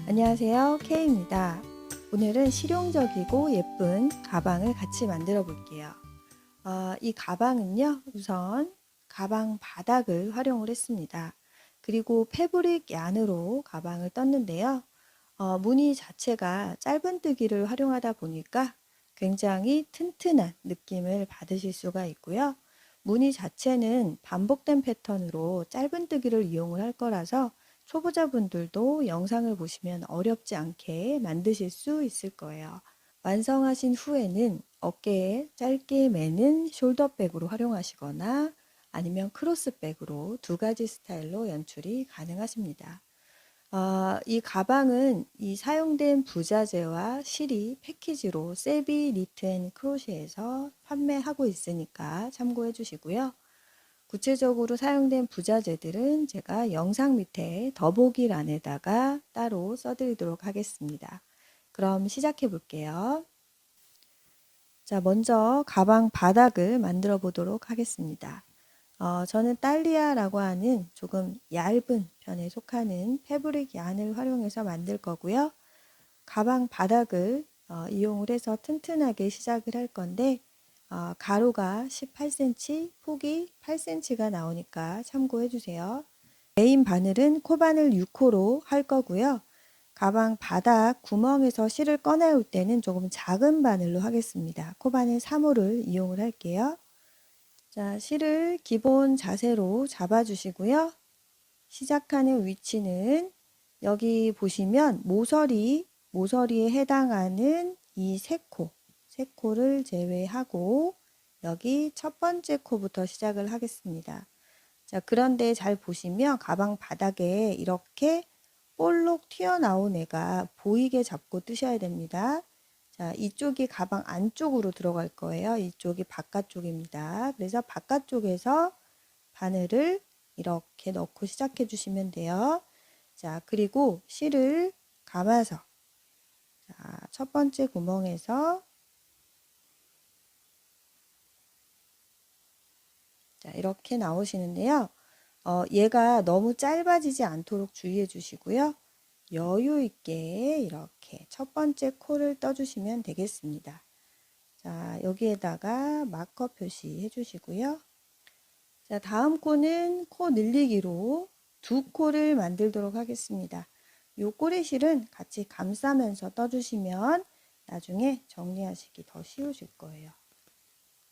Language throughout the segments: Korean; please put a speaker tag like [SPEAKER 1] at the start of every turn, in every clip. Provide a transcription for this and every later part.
[SPEAKER 1] 안녕하세요, K입니다. 오늘은 실용적이고 예쁜 가방을 같이 만들어 볼게요. 이 가방은요, 우선 가방 바닥을 활용을 했습니다. 그리고 패브릭 얀으로 가방을 떴는데요. 무늬 자체가 짧은뜨기를 활용하다 보니까 굉장히 튼튼한 느낌을 받으실 수가 있고요. 무늬 자체는 반복된 패턴으로 짧은뜨기를 이용을 할 거라서 초보자분들도 영상을 보시면 어렵지 않게 만드실 수 있을 거예요. 완성하신 후에는 어깨에 짧게 매는 숄더백으로 활용하시거나 아니면 크로스백으로 두 가지 스타일로 연출이 가능하십니다. 이 가방은 이 사용된 부자재와 실이 패키지로 세비 니트 앤 크로셰에서 판매하고 있으니까 참고해 주시고요. 구체적으로 사용된 부자재들은 제가 영상 밑에 더보기란에다가 따로 써드리도록 하겠습니다. 그럼 시작해 볼게요. 자, 먼저 가방 바닥을 만들어 보도록 하겠습니다. 저는 딸리아라고 하는 조금 얇은 편에 속하는 패브릭 얀을 활용해서 만들 거고요. 가방 바닥을 이용을 해서 튼튼하게 시작을 할 건데 가로가 18cm, 폭이 8cm가 나오니까 참고해 주세요. 메인 바늘은 코바늘 6호로 할 거고요. 가방 바닥 구멍에서 실을 꺼내올 때는 조금 작은 바늘로 하겠습니다. 코바늘 3호를 이용을 할게요. 자, 실을 기본 자세로 잡아주시고요. 시작하는 위치는 여기 보시면 모서리에 해당하는 이 세 코를 제외하고 여기 첫 번째 코부터 시작을 하겠습니다. 자, 그런데 잘 보시면 가방 바닥에 이렇게 볼록 튀어나온 애가 보이게 잡고 뜨셔야 됩니다. 자, 이쪽이 가방 안쪽으로 들어갈 거예요. 이쪽이 바깥쪽입니다. 그래서 바깥쪽에서 바늘을 이렇게 넣고 시작해 주시면 돼요. 자, 그리고 실을 감아서 자, 첫 번째 구멍에서 자, 이렇게 나오시는데요. 얘가 너무 짧아지지 않도록 주의해 주시고요. 여유 있게 이렇게 첫 번째 코를 떠주시면 되겠습니다. 자, 여기에다가 마커 표시해 주시고요. 자, 다음 코는 코 늘리기로 두 코를 만들도록 하겠습니다. 요 꼬리실은 같이 감싸면서 떠주시면 나중에 정리하시기 더 쉬우실 거예요.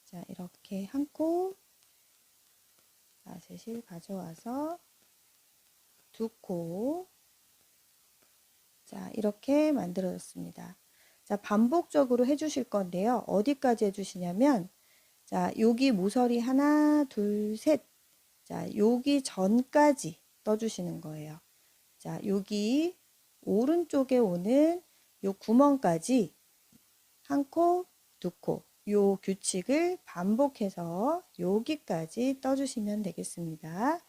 [SPEAKER 1] 자, 이렇게 한 코, 실 가져와서 두 코, 자, 이렇게 만들어졌습니다. 자, 반복적으로 해주실 건데요. 어디까지 해주시냐면, 자, 여기 모서리 하나, 둘, 셋. 자, 여기 전까지 떠주시는 거예요. 자, 여기 오른쪽에 오는 요 구멍까지 한 코, 두 코. 요 규칙을 반복해서 여기까지 떠주시면 되겠습니다.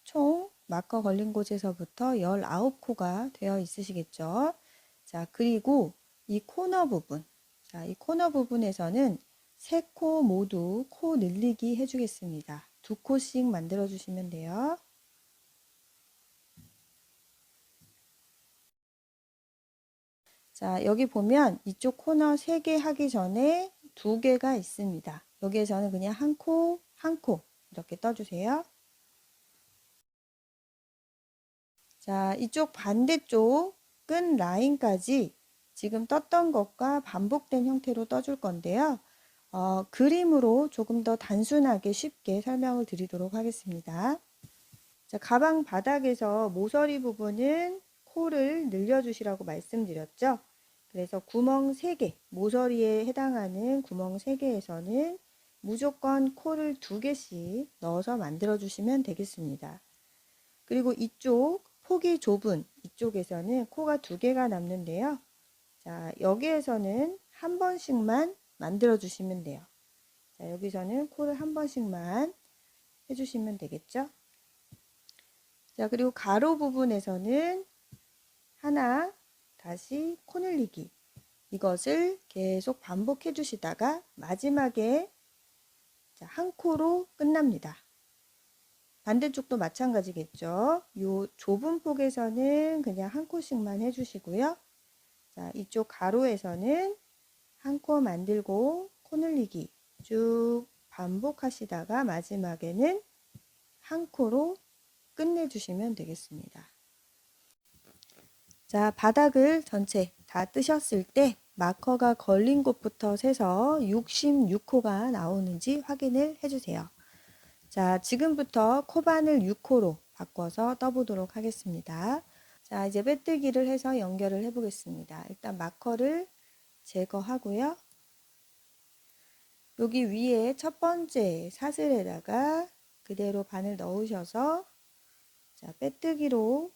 [SPEAKER 1] 총 마커 걸린 곳에서부터 19코가 되어 있으시겠죠. 자, 그리고 이 코너 부분. 자, 이 코너 부분에서는 세 코 모두 코 늘리기 해주겠습니다. 두 코씩 만들어 주시면 돼요. 자, 여기 보면 이쪽 코너 3개 하기 전에 2개가 있습니다. 여기에서는 그냥 한 코, 한 코 이렇게 떠주세요. 자, 이쪽 반대쪽 끈 라인까지 지금 떴던 것과 반복된 형태로 떠줄 건데요. 그림으로 조금 더 단순하게 쉽게 설명을 드리도록 하겠습니다. 자, 가방 바닥에서 모서리 부분은 코를 늘려주시라고 말씀드렸죠. 그래서 구멍 3개, 모서리에 해당하는 구멍 3개에서는 무조건 코를 2개씩 넣어서 만들어 주시면 되겠습니다. 그리고 이쪽 폭이 좁은 이쪽에서는 코가 2개가 남는데요. 자, 여기에서는 한 번씩만 만들어 주시면 돼요. 자, 여기서는 코를 한 번씩만 해주시면 되겠죠. 자, 그리고 가로 부분에서는 하나, 다시 코 늘리기. 이것을 계속 반복해 주시다가 마지막에 한 코로 끝납니다. 반대쪽도 마찬가지겠죠. 요 좁은 폭에서는 그냥 한 코씩만 해주시고요. 자, 이쪽 가로에서는 한 코 만들고 코 늘리기 쭉 반복하시다가 마지막에는 한 코로 끝내주시면 되겠습니다. 자, 바닥을 전체 다 뜨셨을 때 마커가 걸린 곳부터 세서 66코가 나오는지 확인을 해주세요. 자, 지금부터 코바늘 6코로 바꿔서 떠보도록 하겠습니다. 자, 이제 빼뜨기를 해서 연결을 해 보겠습니다. 일단 마커를 제거하고요. 여기 위에 첫 번째 사슬에다가 그대로 바늘 넣으셔서 자, 빼뜨기로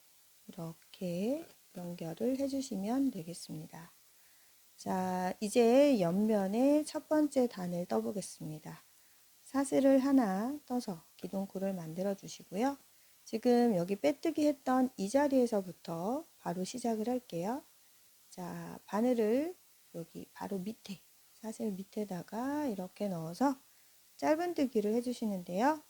[SPEAKER 1] 이렇게 연결을 해주시면 되겠습니다. 자, 이제 옆면에 첫 번째 단을 떠보겠습니다. 사슬을 하나 떠서 기둥코를 만들어 주시고요. 지금 여기 빼뜨기 했던 이 자리에서부터 바로 시작을 할게요. 자, 바늘을 여기 바로 밑에 사슬 밑에다가 이렇게 넣어서 짧은뜨기를 해주시는데요.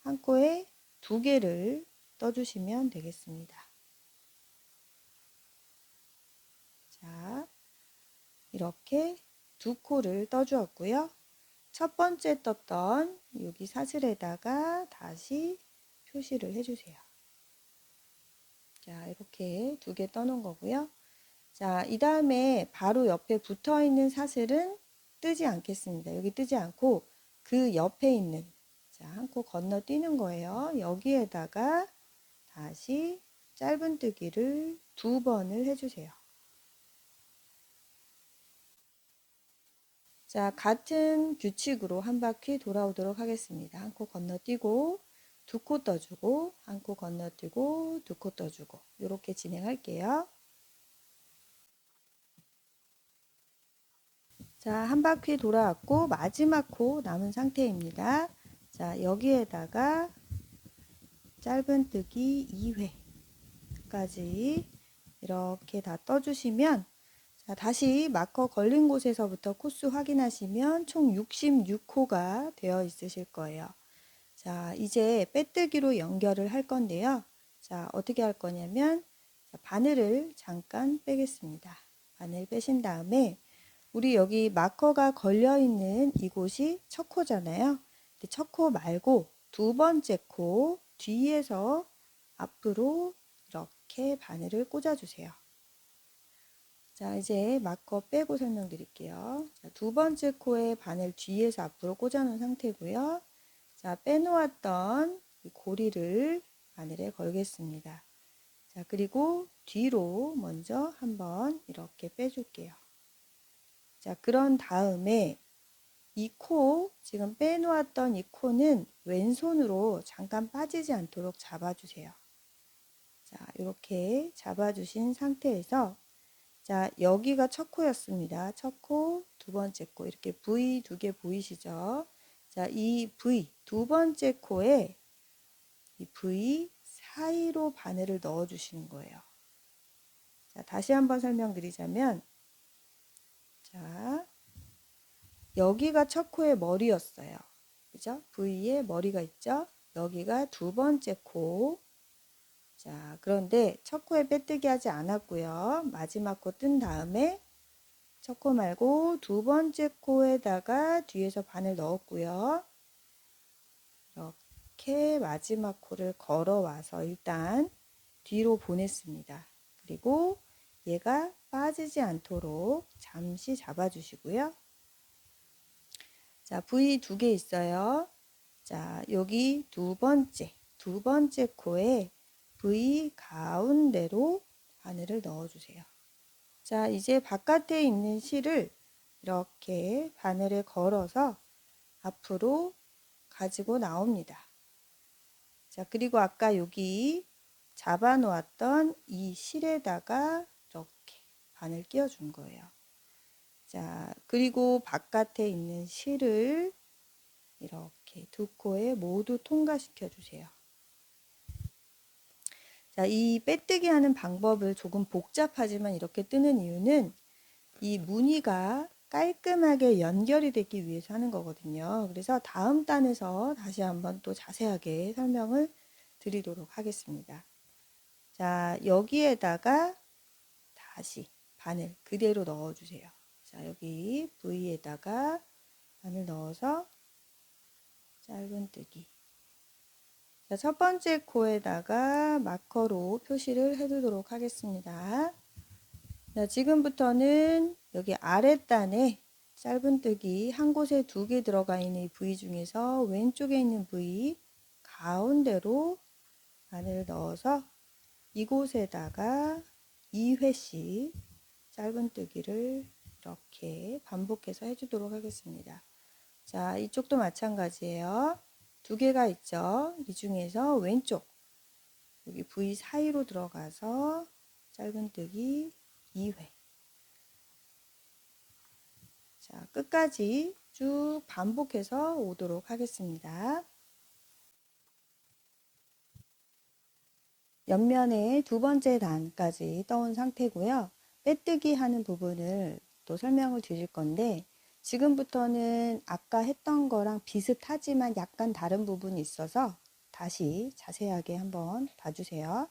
[SPEAKER 1] 한 코에 두 개를 떠주시면 되겠습니다. 자, 이렇게 두 코를 떠주었고요. 첫 번째 떴던 여기 사슬에다가 다시 표시를 해주세요. 자, 이렇게 두 개 떠놓은 거고요. 자, 이 다음에 바로 옆에 붙어 있는 사슬은 뜨지 않겠습니다. 여기 뜨지 않고 그 옆에 있는 자, 한 코 건너뛰는 거예요. 여기에다가 다시 짧은뜨기를 두 번을 해주세요. 자, 같은 규칙으로 한 바퀴 돌아오도록 하겠습니다. 한 코 건너뛰고 두 코 떠주고 한 코 건너뛰고 두 코 떠주고 이렇게 진행할게요. 자, 한 바퀴 돌아왔고 마지막 코 남은 상태입니다. 자, 여기에다가 짧은뜨기 2회까지 이렇게 다 떠주시면 자, 다시 마커 걸린 곳에서부터 코수 확인하시면 총 66코가 되어 있으실 거예요. 자, 이제 빼뜨기로 연결을 할 건데요. 자, 어떻게 할 거냐면 자, 바늘을 잠깐 빼겠습니다. 바늘 빼신 다음에 우리 여기 마커가 걸려 있는 이곳이 첫 코잖아요. 근데 첫 코 말고 두 번째 코 뒤에서 앞으로 이렇게 바늘을 꽂아주세요. 자, 이제 마커 빼고 설명드릴게요. 자, 두 번째 코에 바늘 뒤에서 앞으로 꽂아 놓은 상태고요. 자, 빼놓았던 이 고리를 바늘에 걸겠습니다. 자, 그리고 뒤로 먼저 한번 이렇게 빼줄게요. 자, 그런 다음에 이 코, 지금 빼놓았던 이 코는 왼손으로 잠깐 빠지지 않도록 잡아주세요. 자, 이렇게 잡아주신 상태에서 자, 여기가 첫 코였습니다. 첫 코, 두 번째 코. 이렇게 V 두 개 보이시죠? 자, 이 V 두 번째 코에 이 V 사이로 바늘을 넣어 주시는 거예요. 자, 다시 한번 설명드리자면 자, 여기가 첫 코의 머리였어요. 그죠? V에 머리가 있죠? 여기가 두 번째 코. 자, 그런데 첫 코에 빼뜨기 하지 않았고요. 마지막 코 뜬 다음에 첫 코 말고 두 번째 코에다가 뒤에서 바늘 넣었고요. 이렇게 마지막 코를 걸어와서 일단 뒤로 보냈습니다. 그리고 얘가 빠지지 않도록 잠시 잡아주시고요. 자, V 두 개 있어요. 자, 여기 두 번째 코에 V 가운데로 바늘을 넣어주세요. 자, 이제 바깥에 있는 실을 이렇게 바늘에 걸어서 앞으로 가지고 나옵니다. 자, 그리고 아까 여기 잡아 놓았던 이 실에다가 이렇게 바늘 끼워 준 거예요. 자, 그리고 바깥에 있는 실을 이렇게 두 코에 모두 통과시켜 주세요. 자, 이 빼뜨기 하는 방법을 조금 복잡하지만 이렇게 뜨는 이유는 이 무늬가 깔끔하게 연결이 되기 위해서 하는 거거든요. 그래서 다음 단에서 다시 한번 또 자세하게 설명을 드리도록 하겠습니다. 자, 여기에다가 다시 바늘 그대로 넣어주세요. 자, 여기 V에다가 바늘 넣어서 짧은뜨기. 자, 첫 번째 코에다가 마커로 표시를 해두도록 하겠습니다. 자, 지금부터는 여기 아랫단에 짧은뜨기 한 곳에 2개 들어가 있는 이 부위 중에서 왼쪽에 있는 부위 가운데로 바늘을 넣어서 이곳에다가 2회씩 짧은뜨기를 이렇게 반복해서 해주도록 하겠습니다. 자, 이쪽도 마찬가지예요. 2개가 있죠. 이 중에서 왼쪽 여기 부위 사이로 들어가서 짧은뜨기 2회. 자, 끝까지 쭉 반복해서 오도록 하겠습니다. 옆면에 2번째 단까지 떠온 상태고요. 빼뜨기 하는 부분을 또 설명을 드릴 건데 지금부터는 아까 했던 거랑 비슷하지만 약간 다른 부분이 있어서 다시 자세하게 한번 봐주세요.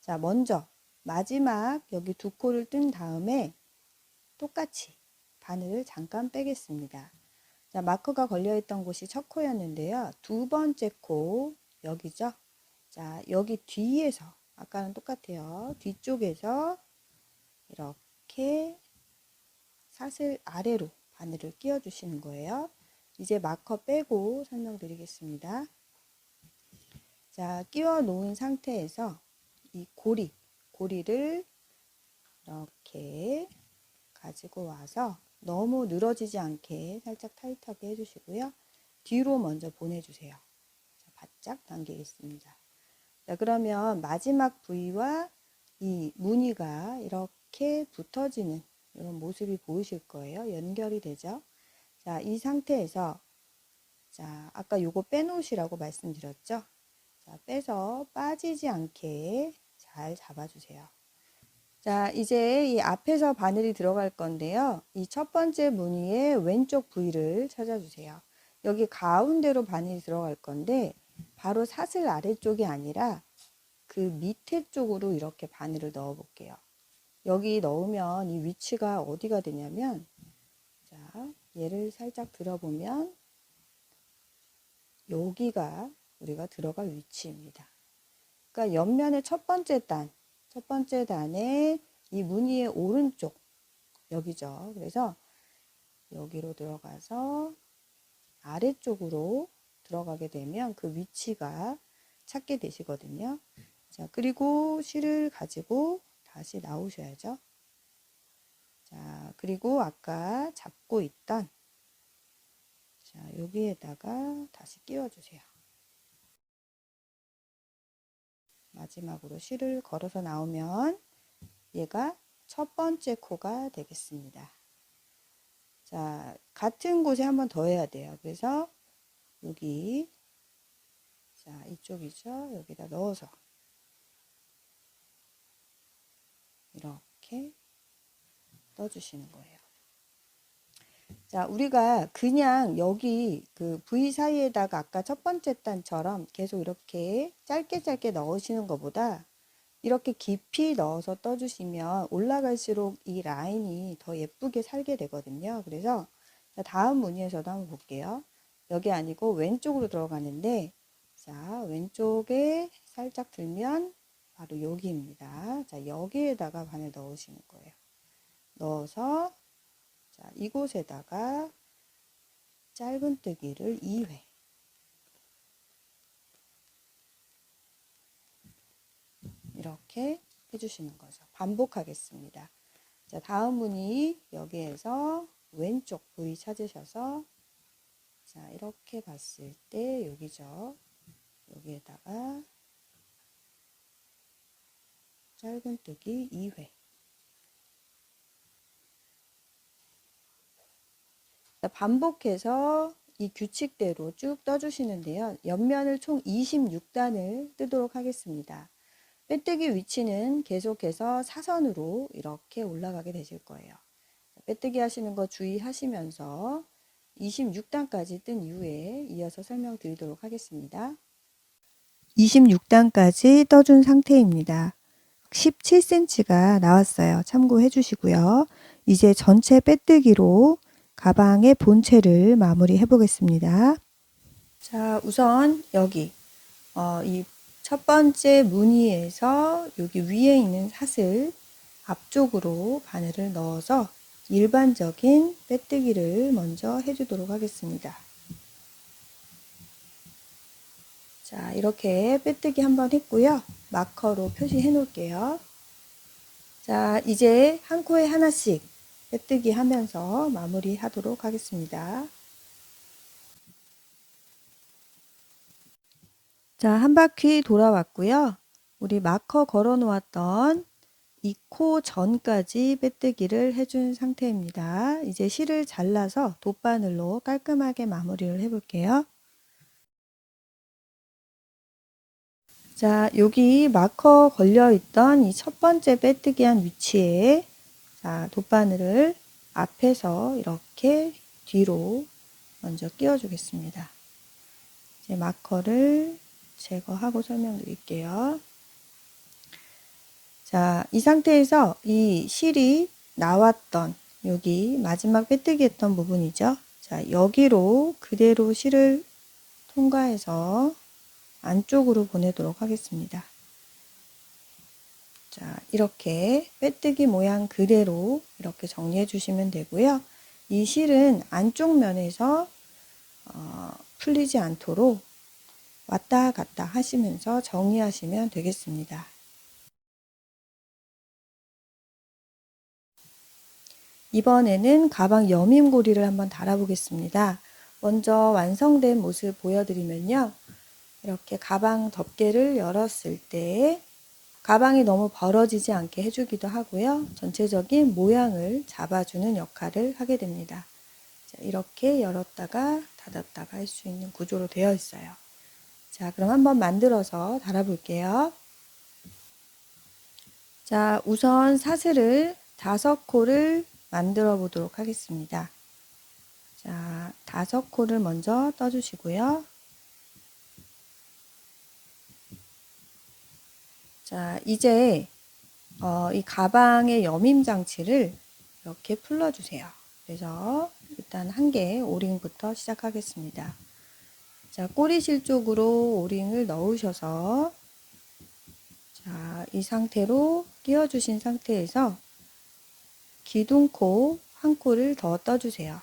[SPEAKER 1] 자, 먼저 마지막 여기 2코를 뜬 다음에 똑같이 바늘을 잠깐 빼겠습니다. 자, 마커가 걸려있던 곳이 첫 코였는데요. 2번째 코 여기죠. 자, 여기 뒤에서 아까는 똑같아요. 뒤쪽에서 이렇게 사슬 아래로 바늘을 끼워 주시는 거예요. 이제 마커 빼고 설명드리겠습니다. 자, 끼워 놓은 상태에서 이 고리를 이렇게 가지고 와서 너무 늘어지지 않게 살짝 타이트하게 해주시고요. 뒤로 먼저 보내주세요. 자, 바짝 당기겠습니다. 자, 그러면 마지막 부위와 이 무늬가 이렇게 붙어지는 이런 모습이 보이실 거예요. 연결이 되죠. 자, 이 상태에서 자, 아까 요거 빼놓으시라고 말씀드렸죠. 자, 빼서 빠지지 않게 잘 잡아주세요. 자, 이제 이 앞에서 바늘이 들어갈 건데요. 이 첫 번째 무늬의 왼쪽 부위를 찾아주세요. 여기 가운데로 바늘이 들어갈 건데 바로 사슬 아래쪽이 아니라 그 밑에 쪽으로 이렇게 바늘을 넣어 볼게요. 여기 넣으면 이 위치가 어디가 되냐면 자, 얘를 살짝 들어보면 여기가 우리가 들어갈 위치입니다. 그러니까 옆면의 첫 번째 단에 이 무늬의 오른쪽 여기죠. 그래서 여기로 들어가서 아래쪽으로 들어가게 되면 그 위치가 찾게 되시거든요. 자, 그리고 실을 가지고 다시 나오셔야죠. 자, 그리고 아까 잡고 있던 자, 여기에다가 다시 끼워주세요. 마지막으로 실을 걸어서 나오면 얘가 첫 번째 코가 되겠습니다. 자, 같은 곳에 한 번 더 해야 돼요. 그래서 여기 자, 이쪽이죠. 여기다 넣어서 이렇게 떠주시는 거예요. 자, 우리가 그냥 여기 그 V 사이에다가 아까 첫 번째 단처럼 계속 이렇게 짧게 넣으시는 것보다 이렇게 깊이 넣어서 떠주시면 올라갈수록 이 라인이 더 예쁘게 살게 되거든요. 그래서 다음 무늬에서도 한번 볼게요. 여기 아니고 왼쪽으로 들어가는데 자, 왼쪽에 살짝 들면 바로 여기입니다. 자, 여기에다가 바늘 넣으시는 거예요. 넣어서 자, 이곳에다가 짧은뜨기를 2회 이렇게 해주시는 거죠. 반복하겠습니다. 자, 다음 무늬 여기에서 왼쪽 부위 찾으셔서 자, 이렇게 봤을 때 여기죠. 여기에다가 짧은뜨기 2회 반복해서 이 규칙대로 쭉 떠주시는데요. 옆면을 총 26단을 뜨도록 하겠습니다. 빼뜨기 위치는 계속해서 사선으로 이렇게 올라가게 되실 거예요. 빼뜨기 하시는 거 주의하시면서 26단까지 뜬 이후에 이어서 설명드리도록 하겠습니다. 26단까지 떠준 상태입니다. 17cm가 나왔어요. 참고해 주시고요. 이제 전체 빼뜨기로 가방의 본체를 마무리해 보겠습니다. 자, 우선 여기 이 첫 번째 무늬에서 여기 위에 있는 사슬 앞쪽으로 바늘을 넣어서 일반적인 빼뜨기를 먼저 해주도록 하겠습니다. 자, 이렇게 빼뜨기 한번 했고요. 마커로 표시해 놓을게요. 자, 이제 한 코에 하나씩 빼뜨기 하면서 마무리 하도록 하겠습니다. 자, 한 바퀴 돌아왔고요. 우리 마커 걸어 놓았던 이 코 전까지 빼뜨기를 해준 상태입니다. 이제 실을 잘라서 돗바늘로 깔끔하게 마무리를 해볼게요. 자, 여기 마커 걸려있던 이 첫 번째 빼뜨기 한 위치에 자, 돗바늘을 앞에서 이렇게 뒤로 먼저 끼워 주겠습니다. 이제 마커를 제거하고 설명드릴게요. 자, 이 상태에서 이 실이 나왔던 여기 마지막 빼뜨기 했던 부분이죠. 자, 여기로 그대로 실을 통과해서 안쪽으로 보내도록 하겠습니다. 자, 이렇게 빼뜨기 모양 그대로 이렇게 정리해 주시면 되고요. 이 실은 안쪽 면에서 풀리지 않도록 왔다 갔다 하시면서 정리하시면 되겠습니다. 이번에는 가방 여밈고리를 한번 달아보겠습니다. 먼저 완성된 모습 보여드리면요. 이렇게 가방 덮개를 열었을 때 가방이 너무 벌어지지 않게 해주기도 하고요. 전체적인 모양을 잡아주는 역할을 하게 됩니다. 자, 이렇게 열었다가 닫았다가 할 수 있는 구조로 되어 있어요. 자, 그럼 한번 만들어서 달아볼게요. 자, 우선 사슬을 5코를 만들어 보도록 하겠습니다. 자, 5코를 먼저 떠주시고요. 자, 이제 이 가방의 여밈 장치를 이렇게 풀러주세요. 그래서 일단 한 개 오링부터 시작하겠습니다. 자, 꼬리실 쪽으로 오링을 넣으셔서 자, 이 상태로 끼워주신 상태에서 기둥코 한 코를 더 떠주세요.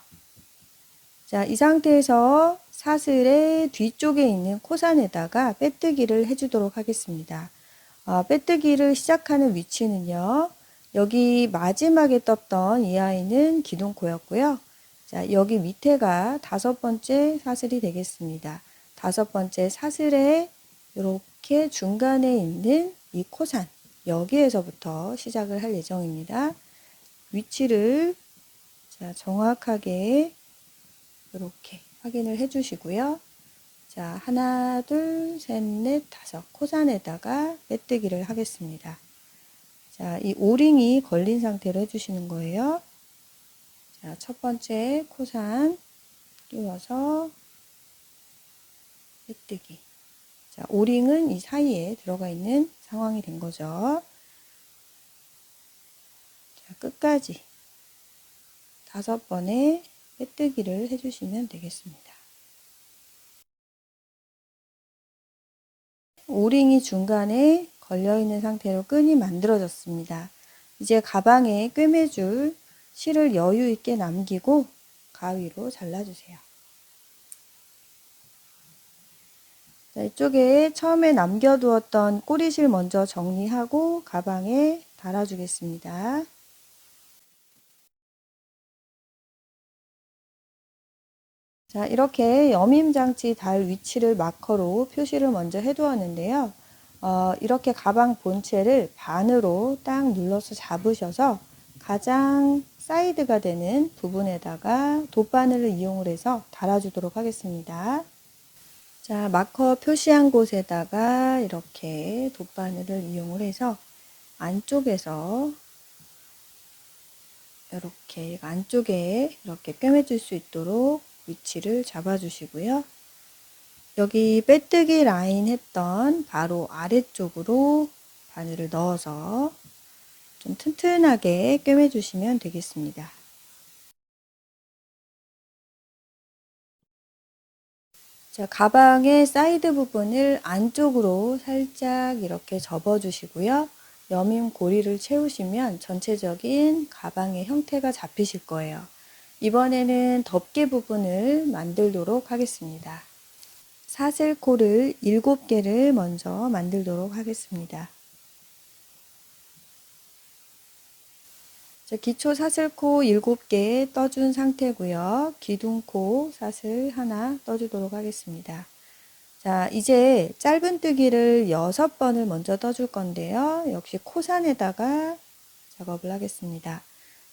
[SPEAKER 1] 자, 이 상태에서 사슬의 뒤쪽에 있는 코산에다가 빼뜨기를 해주도록 하겠습니다. 빼뜨기를 시작하는 위치는요. 여기 마지막에 떴던 이 아이는 기둥코였고요. 자, 여기 밑에가 5번째 사슬이 되겠습니다. 5번째 사슬에 이렇게 중간에 있는 이 코산, 여기에서부터 시작을 할 예정입니다. 위치를 자, 정확하게 이렇게 확인을 해 주시고요. 자, 하나, 둘, 셋, 넷, 5 코산에다가 빼뜨기를 하겠습니다. 자, 이 오링이 걸린 상태로 해주시는 거예요. 자, 첫 번째 코산 끼워서 빼뜨기. 자, 오링은 이 사이에 들어가 있는 상황이 된 거죠. 자, 끝까지 5번의 빼뜨기를 해주시면 되겠습니다. 오링이 중간에 걸려있는 상태로 끈이 만들어졌습니다. 이제 가방에 꿰매줄 실을 여유 있게 남기고 가위로 잘라주세요. 자, 이쪽에 처음에 남겨두었던 꼬리실 먼저 정리하고 가방에 달아주겠습니다. 자, 이렇게 여밈 장치 달 위치를 마커로 표시를 먼저 해두었는데요. 이렇게 가방 본체를 반으로 딱 눌러서 잡으셔서 가장 사이드가 되는 부분에다가 돗바늘을 이용을 해서 달아주도록 하겠습니다. 자, 마커 표시한 곳에다가 이렇게 돗바늘을 이용을 해서 안쪽에서 이렇게 안쪽에 이렇게 꿰매줄 수 있도록 위치를 잡아주시고요. 여기 빼뜨기 라인 했던 바로 아래쪽으로 바늘을 넣어서 좀 튼튼하게 꿰매주시면 되겠습니다. 자, 가방의 사이드 부분을 안쪽으로 살짝 이렇게 접어주시고요. 여밈 고리를 채우시면 전체적인 가방의 형태가 잡히실 거예요. 이번에는 덮개 부분을 만들도록 하겠습니다. 사슬코를 7개를 먼저 만들도록 하겠습니다. 자, 기초 사슬코 7개 떠준 상태고요. 기둥코 사슬 하나 떠주도록 하겠습니다. 자, 이제 짧은뜨기를 6번을 먼저 떠줄 건데요. 역시 코산에다가 작업을 하겠습니다.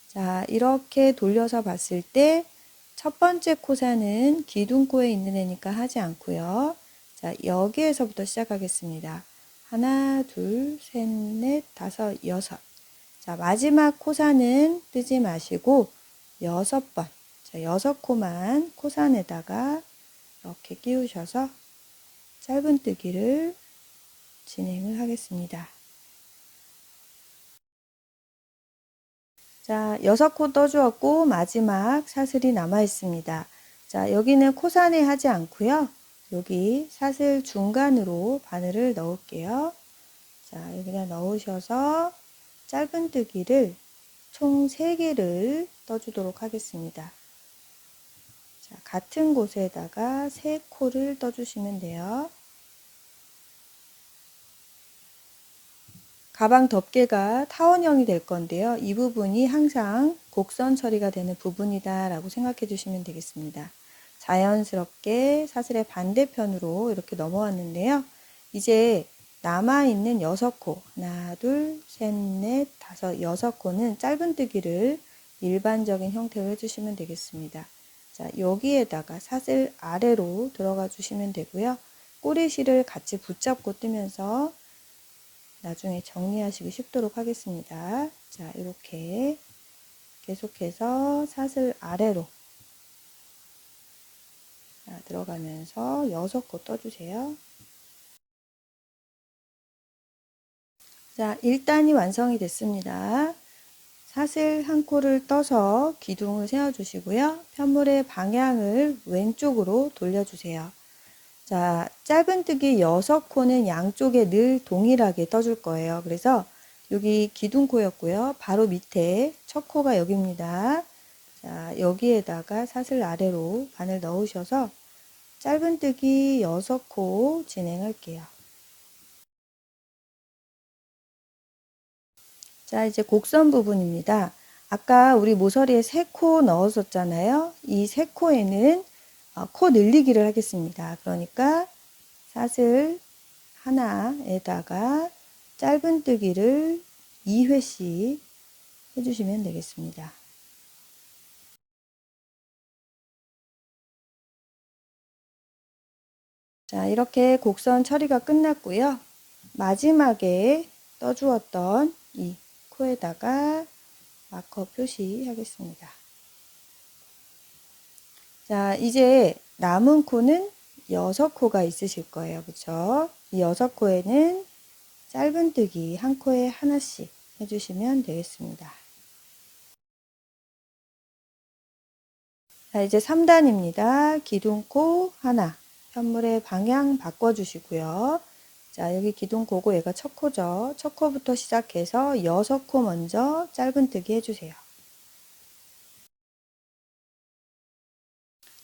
[SPEAKER 1] 자, 이렇게 돌려서 봤을 때 첫 번째 코산은 기둥코에 있는 애니까 하지 않고요. 자, 여기에서부터 시작하겠습니다. 하나, 둘, 셋, 넷, 다섯, 여섯. 자, 마지막 코산은 뜨지 마시고 6번. 자, 6코만 코산에다가 이렇게 끼우셔서 짧은뜨기를 진행을 하겠습니다. 자, 6코 떠주었고 마지막 사슬이 남아 있습니다. 자, 여기는 코산에 하지 않고요. 여기 사슬 중간으로 바늘을 넣을게요. 자, 여기다 넣으셔서 짧은뜨기를 총 3개를 떠주도록 하겠습니다. 자, 같은 곳에다가 3코를 떠주시면 돼요. 가방 덮개가 타원형이 될 건데요. 이 부분이 항상 곡선 처리가 되는 부분이다 라고 생각해 주시면 되겠습니다. 자연스럽게 사슬의 반대편으로 이렇게 넘어왔는데요. 이제 남아있는 6코, 하나, 둘, 셋, 넷, 다섯, 6코는 짧은뜨기를 일반적인 형태로 해주시면 되겠습니다. 자, 여기에다가 사슬 아래로 들어가 주시면 되고요. 꼬리실을 같이 붙잡고 뜨면서 나중에 정리하시기 쉽도록 하겠습니다. 자, 이렇게 계속해서 사슬 아래로 들어가면서 6코 떠주세요. 자, 1단이 완성이 됐습니다. 사슬 한 코를 떠서 기둥을 세워주시고요. 편물의 방향을 왼쪽으로 돌려주세요. 자, 짧은뜨기 6코는 양쪽에 늘 동일하게 떠줄 거예요. 그래서 여기 기둥코였고요. 바로 밑에 첫 코가 여기입니다. 자, 여기에다가 사슬 아래로 바늘 넣으셔서 짧은뜨기 6코 진행할게요. 자, 이제 곡선 부분입니다. 아까 우리 모서리에 3코 넣었었잖아요. 이 3코에는 코 늘리기를 하겠습니다. 그러니까 사슬 하나에다가 짧은뜨기를 2회씩 해주시면 되겠습니다. 자, 이렇게 곡선 처리가 끝났고요. 마지막에 떠주었던 이 코에다가 마커 표시하겠습니다. 자, 이제 남은 코는 6코가 있으실 거예요. 그쵸? 이 6코에는 짧은뜨기 한 코에 하나씩 해주시면 되겠습니다. 자, 이제 3단입니다. 기둥코 하나, 편물의 방향 바꿔주시고요. 자, 여기 기둥코고 얘가 첫 코죠. 첫 코부터 시작해서 6코 먼저 짧은뜨기 해주세요.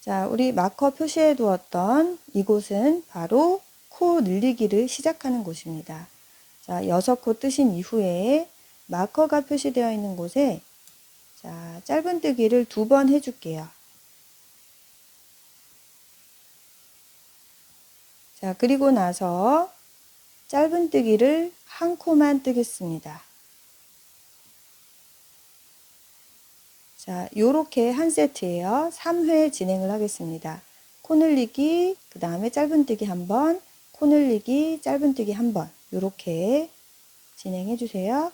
[SPEAKER 1] 자, 우리 마커 표시해 두었던 이곳은 바로 코 늘리기를 시작하는 곳입니다. 자, 6코 뜨신 이후에 마커가 표시되어 있는 곳에 자, 짧은뜨기를 2번 해줄게요. 자, 그리고 나서 짧은뜨기를 한 코만 뜨겠습니다. 자, 요렇게 한 세트예요. 3회 진행을 하겠습니다. 코 늘리기, 그 다음에 짧은뜨기 한 번, 코 늘리기, 짧은뜨기 한 번, 요렇게 진행해 주세요.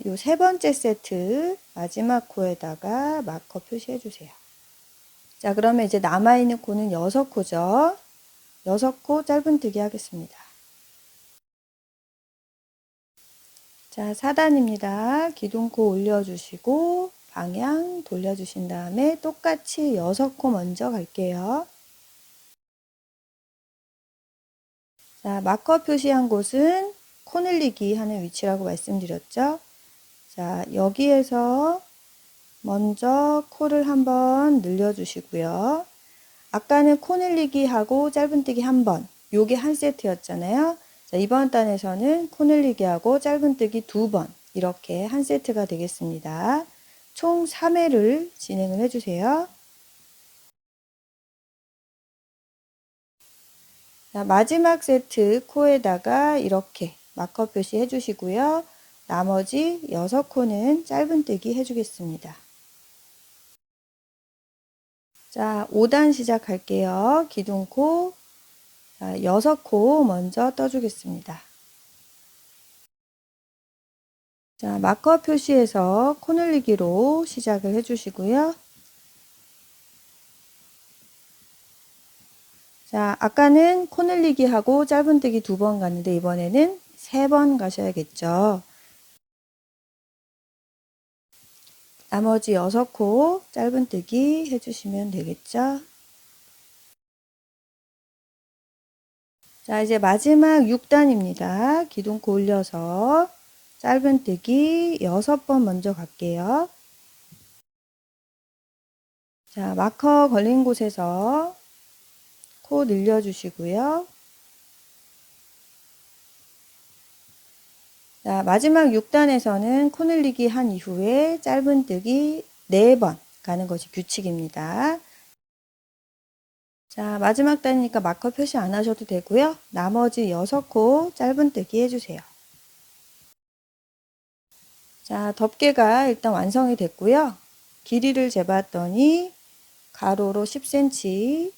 [SPEAKER 1] 요 세 번째 세트 마지막 코에다가 마커 표시해 주세요. 자, 그러면 이제 남아있는 코는 6코죠. 6코 짧은뜨기 하겠습니다. 자, 4단입니다. 기둥코 올려주시고 방향 돌려주신 다음에 똑같이 6코 먼저 갈게요. 자, 마커 표시한 곳은 코 늘리기 하는 위치라고 말씀드렸죠. 자, 여기에서 먼저 코를 한번 늘려주시고요. 아까는 코 늘리기 하고 짧은뜨기 한 번, 요게 한 세트였잖아요. 자, 이번 단에서는 코 늘리기 하고 짧은뜨기 2번, 이렇게 한 세트가 되겠습니다. 총 3회를 진행을 해주세요. 자, 마지막 세트 코에다가 이렇게 마커 표시 해주시고요. 나머지 6코는 짧은뜨기 해주겠습니다. 자, 5단 시작할게요. 기둥코 6코 먼저 떠주겠습니다. 자, 마커 표시에서 코 늘리기로 시작을 해주시고요. 자, 아까는 코 늘리기 하고 짧은뜨기 2번 갔는데 이번에는 3번 가셔야겠죠. 나머지 6코 짧은뜨기 해주시면 되겠죠. 자, 이제 마지막 6단입니다. 기둥코 올려서 짧은뜨기 6번 먼저 갈게요. 자, 마커 걸린 곳에서 코 늘려주시고요. 자, 마지막 6단에서는 코 늘리기 한 이후에 짧은뜨기 4번 가는 것이 규칙입니다. 자, 마지막 단이니까 마커 표시 안 하셔도 되고요. 나머지 6코 짧은뜨기 해주세요. 자, 덮개가 일단 완성이 됐고요. 길이를 재봤더니 가로로 10cm,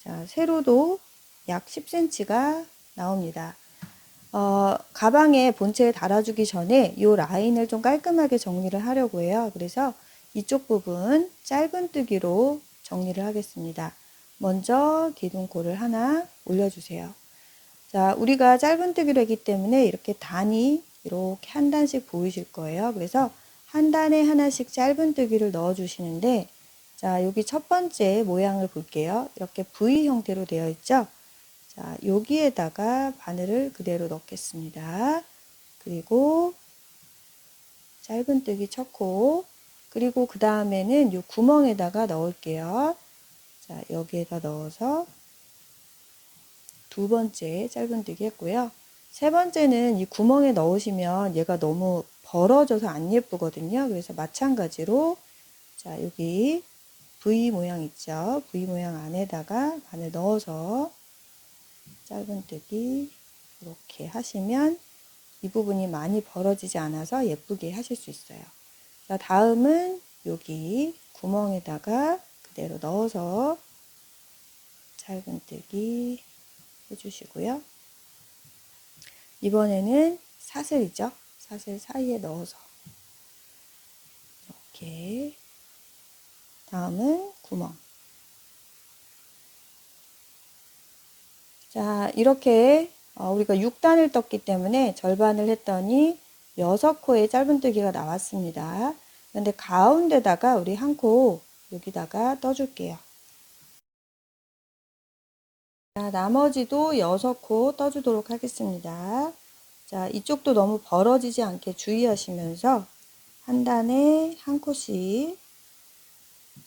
[SPEAKER 1] 자, 세로도 약 10cm가 나옵니다. 가방에 본체에 달아주기 전에 이 라인을 좀 깔끔하게 정리를 하려고 해요. 그래서 이쪽 부분 짧은뜨기로 정리를 하겠습니다. 먼저 기둥코를 하나 올려주세요. 자, 우리가 짧은뜨기로 했기 때문에 이렇게 단이 이렇게 한 단씩 보이실 거예요. 그래서 한 단에 하나씩 짧은뜨기를 넣어 주시는데, 자, 여기 첫 번째 모양을 볼게요. 이렇게 V 형태로 되어 있죠. 자, 여기에다가 바늘을 그대로 넣겠습니다. 그리고 짧은뜨기 쳤고, 그리고 그 다음에는 이 구멍에다가 넣을게요. 자, 여기에다 넣어서 두 번째 짧은뜨기 했고요. 세 번째는 이 구멍에 넣으시면 얘가 너무 벌어져서 안 예쁘거든요. 그래서 마찬가지로 자, 여기 V 모양 있죠. V 모양 안에다가 바늘 넣어서 짧은뜨기 이렇게 하시면 이 부분이 많이 벌어지지 않아서 예쁘게 하실 수 있어요. 자, 다음은 여기 구멍에다가 그대로 넣어서 짧은뜨기 해주시고요. 이번에는 사슬이죠. 사슬 사이에 넣어서 이렇게, 다음은 구멍. 자, 이렇게 우리가 6단을 떴기 때문에 절반을 했더니 6코의 짧은뜨기가 나왔습니다. 그런데 가운데다가 우리 한 코 여기다가 떠줄게요. 자, 나머지도 6코 떠주도록 하겠습니다. 자, 이쪽도 너무 벌어지지 않게 주의하시면서 한 단에 한 코씩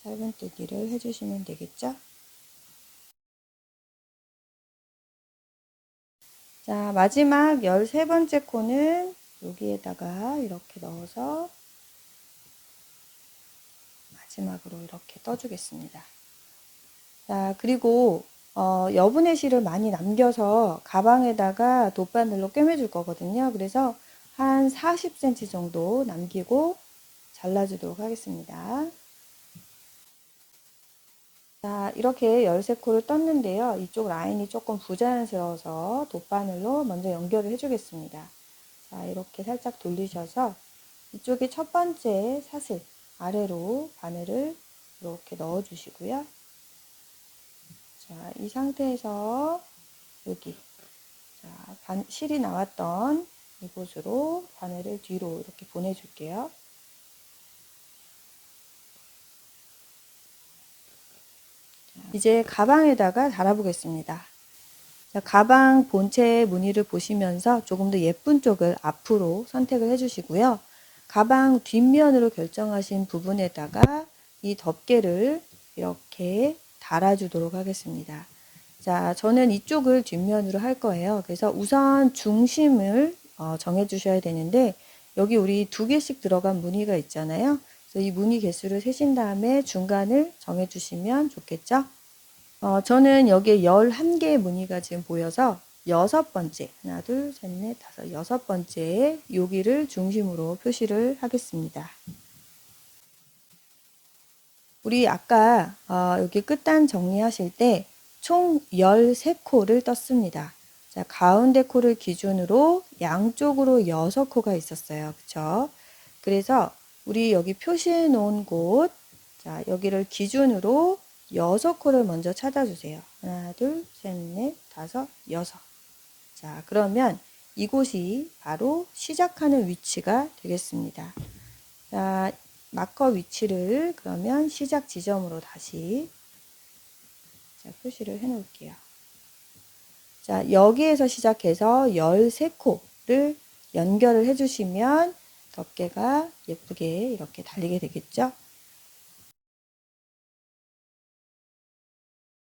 [SPEAKER 1] 짧은뜨기를 해주시면 되겠죠. 자, 마지막 13번째 코는 여기에다가 이렇게 넣어서 마지막으로 이렇게 떠주겠습니다. 자, 그리고 여분의 실을 많이 남겨서 가방에다가 돗바늘로 꿰매줄 거거든요. 그래서 한 40cm 정도 남기고 잘라주도록 하겠습니다. 자, 이렇게 13코를 떴는데요. 이쪽 라인이 조금 부자연스러워서 돗바늘로 먼저 연결을 해주겠습니다. 자, 이렇게 살짝 돌리셔서 이쪽에 첫 번째 사슬 아래로 바늘을 이렇게 넣어 주시고요. 자, 이 상태에서 여기 실이 나왔던 이곳으로 바늘을 뒤로 이렇게 보내줄게요. 이제 가방에다가 달아보겠습니다. 자, 가방 본체 무늬를 보시면서 조금 더 예쁜 쪽을 앞으로 선택을 해주시고요. 가방 뒷면으로 결정하신 부분에다가 이 덮개를 이렇게 달아주도록 하겠습니다. 자, 저는 이쪽을 뒷면으로 할 거예요. 그래서 우선 중심을 정해 주셔야 되는데, 여기 우리 2개씩 들어간 무늬가 있잖아요. 그래서 이 무늬 개수를 세신 다음에 중간을 정해 주시면 좋겠죠. 저는 여기에 11개의 무늬가 지금 보여서 6번째, 하나, 둘, 셋, 넷, 다섯, 6번째 여기를 중심으로 표시를 하겠습니다. 우리 아까 여기 끝단 정리하실 때 총 13코를 떴습니다. 자, 가운데 코를 기준으로 양쪽으로 6코가 있었어요. 그쵸? 그래서 우리 여기 표시해 놓은 곳, 자, 여기를 기준으로 6코를 먼저 찾아주세요. 하나, 둘, 셋, 넷, 다섯, 여섯. 자, 그러면 이곳이 바로 시작하는 위치가 되겠습니다. 자, 마커 위치를 그러면 시작 지점으로 다시 표시를 해 놓을게요. 자, 여기에서 시작해서 13코를 연결을 해 주시면 덮개가 예쁘게 이렇게 달리게 되겠죠.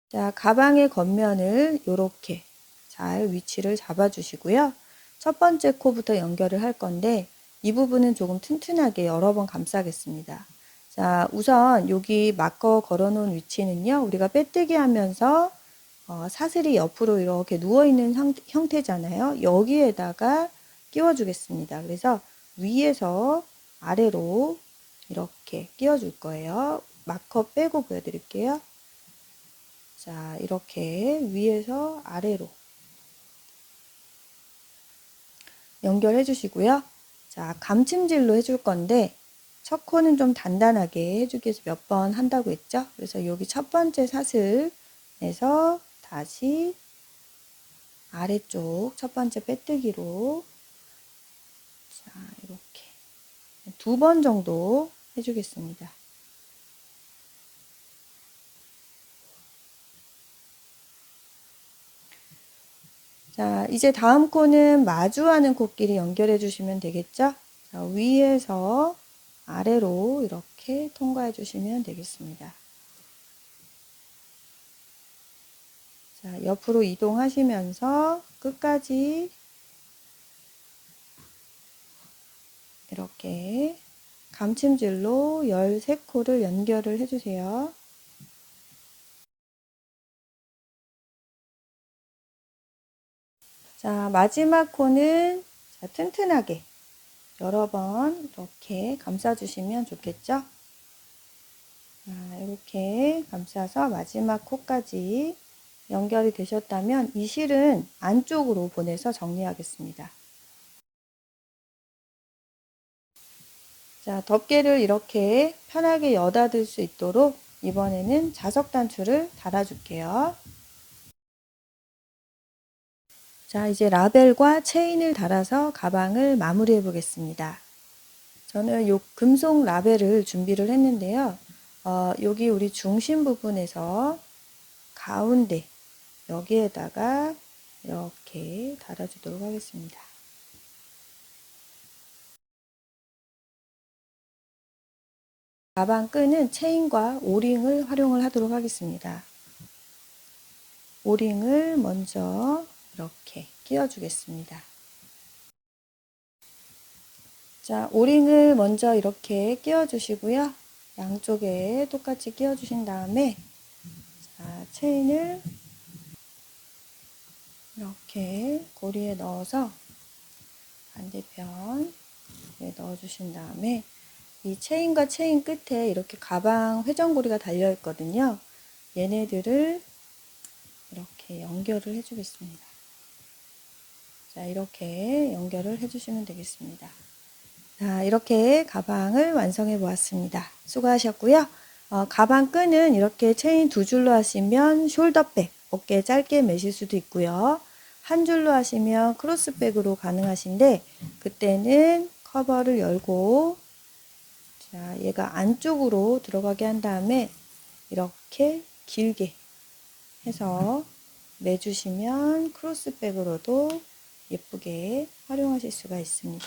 [SPEAKER 1] 자, 가방의 겉면을 이렇게 잘 위치를 잡아 주시고요. 첫 번째 코부터 연결을 할 건데 이 부분은 조금 튼튼하게 여러 번 감싸겠습니다. 자, 우선 여기 마커 걸어 놓은 위치는요, 우리가 빼뜨기 하면서 사슬이 옆으로 이렇게 누워있는 형태잖아요. 여기에다가 끼워 주겠습니다. 그래서 위에서 아래로 이렇게 끼워 줄 거예요. 마커 빼고 보여드릴게요. 자, 이렇게 위에서 아래로 연결해 주시고요. 자, 감침질로 해줄 건데 첫 코는 좀 단단하게 해주기 위해서 몇 번 한다고 했죠. 그래서 여기 첫 번째 사슬에서 다시 아래쪽 첫 번째 빼뜨기로 자, 이렇게 2번 정도 해주겠습니다. 자, 이제 다음 코는 마주하는 코끼리 연결해 주시면 되겠죠? 자, 위에서 아래로 이렇게 통과해 주시면 되겠습니다. 자, 옆으로 이동하시면서 끝까지 이렇게 감침질로 13코를 연결을 해주세요. 자, 마지막 코는 자, 튼튼하게 여러 번 이렇게 감싸주시면 좋겠죠? 자, 이렇게 감싸서 마지막 코까지 연결이 되셨다면 이 실은 안쪽으로 보내서 정리하겠습니다. 자, 덮개를 이렇게 편하게 여닫을 수 있도록 이번에는 자석 단추를 달아줄게요. 자, 이제 라벨과 체인을 달아서 가방을 마무리해 보겠습니다. 저는 요 금속 라벨을 준비를 했는데요. 여기 우리 중심 부분에서 가운데 여기에다가 이렇게 달아주도록 하겠습니다. 가방 끈은 체인과 오링을 활용을 하도록 하겠습니다. 오링을 먼저 이렇게 끼워 주겠습니다. 자, 오링을 먼저 이렇게 끼워 주시고요. 양쪽에 똑같이 끼워 주신 다음에 자, 체인을 이렇게 고리에 넣어서 반대편에 넣어 주신 다음에 이 체인과 체인 끝에 이렇게 가방 회전고리가 달려 있거든요. 얘네들을 이렇게 연결을 해 주겠습니다. 자, 이렇게 연결을 해 주시면 되겠습니다. 자, 이렇게 가방을 완성해 보았습니다. 수고하셨고요. 가방 끈은 이렇게 체인 2줄로 하시면 숄더백, 어깨 짧게 매실 수도 있고요. 한 줄로 하시면 크로스백으로 가능하신데 그때는 커버를 열고 자, 얘가 안쪽으로 들어가게 한 다음에 이렇게 길게 해서 매주시면 크로스백으로도 예쁘게 활용하실 수가 있습니다.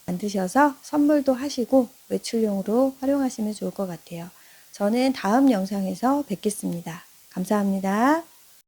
[SPEAKER 1] 만드셔서 선물도 하시고 외출용으로 활용하시면 좋을 것 같아요. 저는 다음 영상에서 뵙겠습니다. 감사합니다.